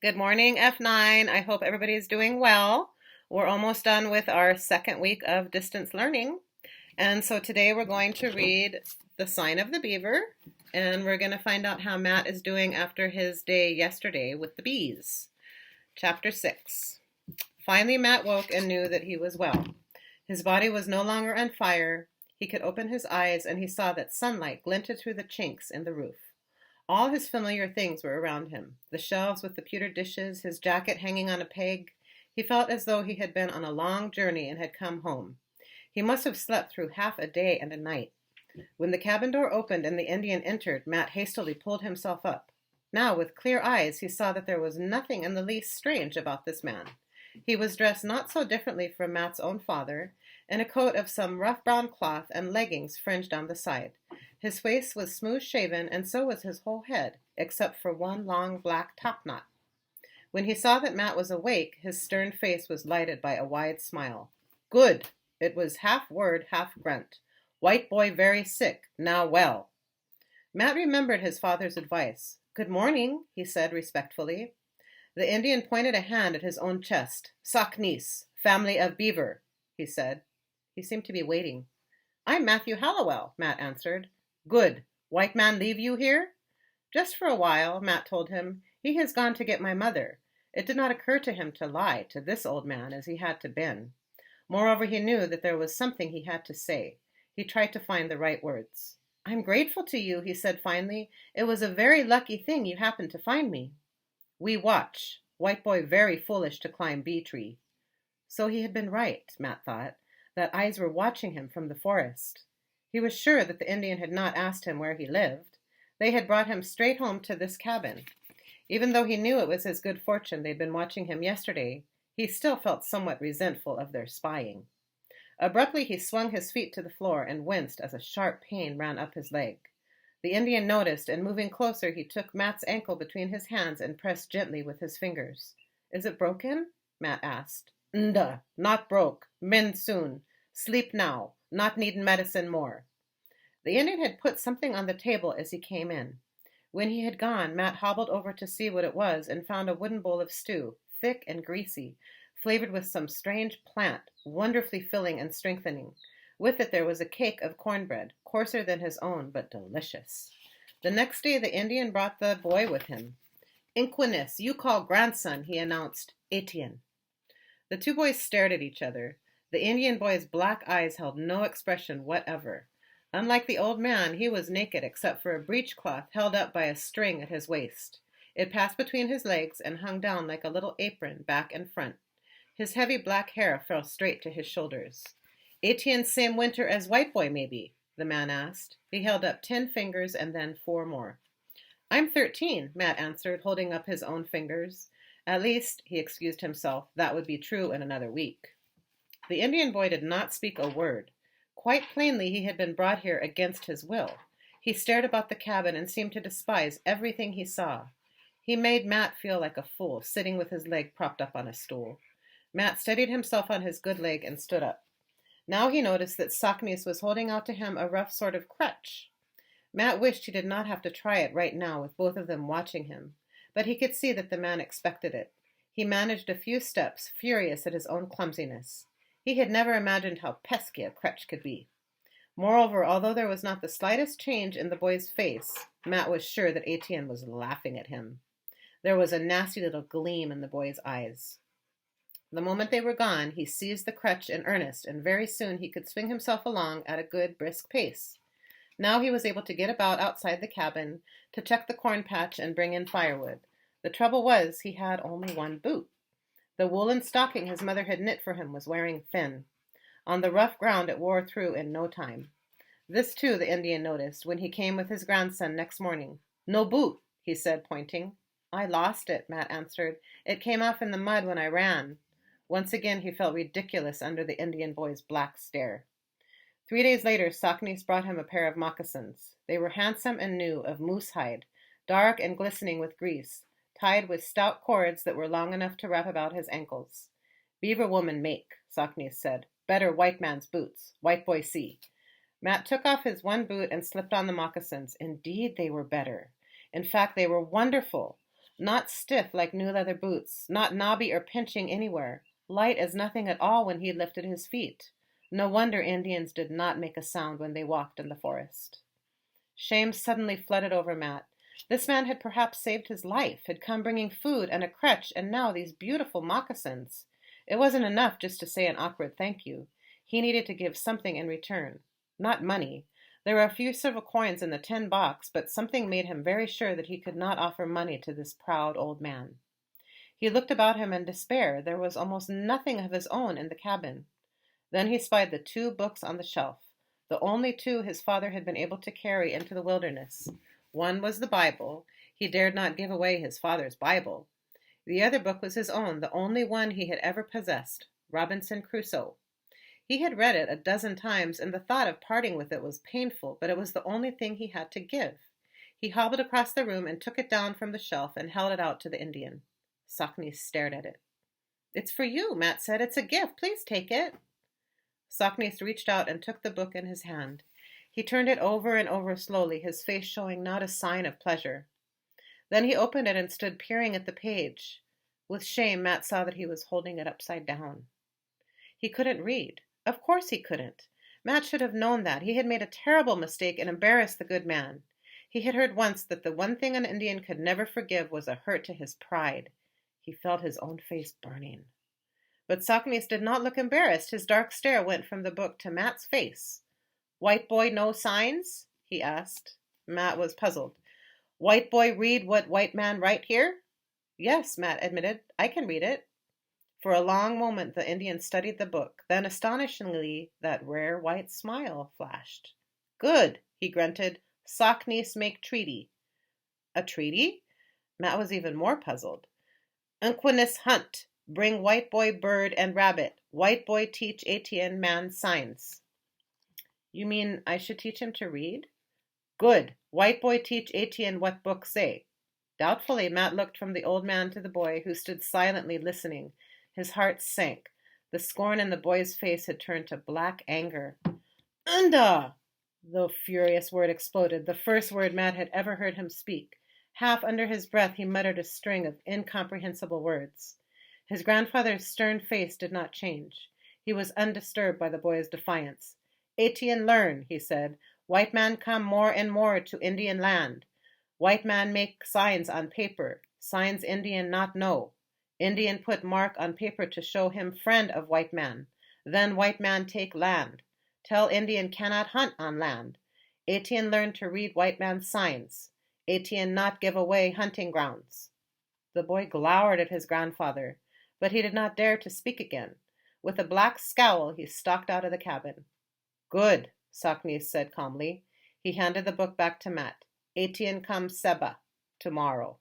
Good morning, F9. I hope everybody is doing well. We're almost done with our second week of distance learning. And so today we're going to read The Sign of the Beaver, and we're going to find out how Matt is doing after his day yesterday with the bees. Chapter 6. Finally, Matt woke and knew that he was well. His body was no longer on fire. He could open his eyes, and he saw that sunlight glinted through the chinks in the roof. All his familiar things were around him, the shelves with the pewter dishes, his jacket hanging on a peg. He felt as though he had been on a long journey and had come home. He must have slept through half a day and a night. When the cabin door opened and the Indian entered, Matt hastily pulled himself up. Now, with clear eyes, he saw that there was nothing in the least strange about this man. He was dressed not so differently from Matt's own father, in a coat of some rough brown cloth and leggings fringed down the side. His face was smooth-shaven, and so was his whole head, except for one long black topknot. When he saw that Matt was awake, his stern face was lighted by a wide smile. "Good!" It was half word, half grunt. "White boy very sick, now well." Matt remembered his father's advice. "Good morning," he said respectfully. The Indian pointed a hand at his own chest. "Saknis, family of Beaver," he said. He seemed to be waiting. "I'm Matthew Hallowell," Matt answered. "Good. White man leave you here?" "Just for a while," Matt told him. "He has gone to get my mother." It did not occur to him to lie to this old man as he had to Ben. Moreover, he knew that there was something he had to say. He tried to find the right words. "I'm grateful to you," he said finally. "It was a very lucky thing you happened to find me." "We watch. White boy very foolish to climb bee tree." So he had been right, Matt thought, that eyes were watching him from the forest. He was sure that the Indian had not asked him where he lived. They had brought him straight home to this cabin. Even though he knew it was his good fortune they'd been watching him yesterday, he still felt somewhat resentful of their spying. Abruptly he swung his feet to the floor and winced as a sharp pain ran up his leg. The Indian noticed, and moving closer, he took Matt's ankle between his hands and pressed gently with his fingers. "Is it broken?" Matt asked. "Nda, not broke. Mend soon. Sleep now. Not need medicine more." The Indian had put something on the table as he came in. When he had gone, Matt hobbled over to see what it was and found a wooden bowl of stew, thick and greasy, flavored with some strange plant, wonderfully filling and strengthening. With it there was a cake of cornbread, coarser than his own, but delicious. The next day the Indian brought the boy with him. "Inquinus, you call grandson," he announced. "Etienne." The two boys stared at each other. The Indian boy's black eyes held no expression whatever. Unlike the old man, he was naked except for a breechcloth held up by a string at his waist. It passed between his legs and hung down like a little apron, back and front. His heavy black hair fell straight to his shoulders. "Etienne same winter as white boy, maybe?" the man asked. He held up 10 fingers and then 4 more. "I'm 13, Matt answered, holding up his own fingers. At least, he excused himself, that would be true in another week. The Indian boy did not speak a word. Quite plainly he had been brought here against his will. He stared about the cabin and seemed to despise everything he saw. He made Matt feel like a fool, sitting with his leg propped up on a stool. Matt steadied himself on his good leg and stood up. Now he noticed that Saknis was holding out to him a rough sort of crutch. Matt wished he did not have to try it right now with both of them watching him, but he could see that the man expected it. He managed a few steps, furious at his own clumsiness. He had never imagined how pesky a crutch could be. Moreover, although there was not the slightest change in the boy's face, Matt was sure that Etienne was laughing at him. There was a nasty little gleam in the boy's eyes. The moment they were gone, he seized the crutch in earnest, and very soon he could swing himself along at a good, brisk pace. Now he was able to get about outside the cabin, to check the corn patch and bring in firewood. The trouble was, he had only one boot. The woolen stocking his mother had knit for him was wearing thin. On the rough ground it wore through in no time. This, too, the Indian noticed when he came with his grandson next morning. "No boot," he said, pointing. "I lost it," Matt answered. "It came off in the mud when I ran." Once again he felt ridiculous under the Indian boy's black stare. 3 days later, Saknis brought him a pair of moccasins. They were handsome and new, of moose hide, dark and glistening with grease, tied with stout cords that were long enough to wrap about his ankles. "Beaver woman make," Saknis said. "Better white man's boots. White boy see." Matt took off his one boot and slipped on the moccasins. Indeed, they were better. In fact, they were wonderful. Not stiff like new leather boots, not knobby or pinching anywhere, light as nothing at all when he lifted his feet. No wonder Indians did not make a sound when they walked in the forest. Shame suddenly flooded over Matt. This man had perhaps saved his life, had come bringing food and a crutch, and now these beautiful moccasins. It wasn't enough just to say an awkward thank you. He needed to give something in return. Not money. There were a few silver coins in the tin box, but something made him very sure that he could not offer money to this proud old man. He looked about him in despair. There was almost nothing of his own in the cabin. Then he spied the 2 books on the shelf, the only 2 his father had been able to carry into the wilderness. One was the Bible. He dared not give away his father's Bible. The other book was his own, the only one he had ever possessed, Robinson Crusoe. He had read it a dozen times, and the thought of parting with it was painful, but it was the only thing he had to give. He hobbled across the room and took it down from the shelf and held it out to the Indian. Sockney stared at it. "It's for you," Matt said. "It's a gift. Please take it." Sockney reached out and took the book in his hand. He turned it over and over slowly, his face showing not a sign of pleasure. Then he opened it and stood peering at the page. With shame, Matt saw that he was holding it upside down. He couldn't read. Of course he couldn't. Matt should have known that. He had made a terrible mistake and embarrassed the good man. He had heard once that the one thing an Indian could never forgive was a hurt to his pride. He felt his own face burning. But Sockney did not look embarrassed. His dark stare went from the book to Matt's face. "White boy know signs?" he asked. Matt was puzzled. "White boy read what white man write here?" "Yes," Matt admitted. "I can read it." For a long moment the Indian studied the book. Then, astonishingly, that rare white smile flashed. "Good," he grunted. "Sockneys make treaty." "A treaty?" Matt was even more puzzled. "Unquinus hunt. Bring white boy bird and rabbit. White boy teach Etienne man signs." "You mean I should teach him to read?" "Good. White boy teach Etienne what book say." Doubtfully, Matt looked from the old man to the boy, who stood silently listening. His heart sank. The scorn in the boy's face had turned to black anger. "Unda!" The furious word exploded, the first word Matt had ever heard him speak. Half under his breath, he muttered a string of incomprehensible words. His grandfather's stern face did not change. He was undisturbed by the boy's defiance. "Etienne learn," he said. "White man come more and more to Indian land. White man make signs on paper. Signs Indian not know. Indian put mark on paper to show him friend of white man. Then white man take land. Tell Indian cannot hunt on land. Etienne learn to read white man's signs. Etienne not give away hunting grounds." The boy glowered at his grandfather, but he did not dare to speak again. With a black scowl, he stalked out of the cabin. "Good," Sockney said calmly. He handed the book back to Matt. "Etienne come Seba tomorrow."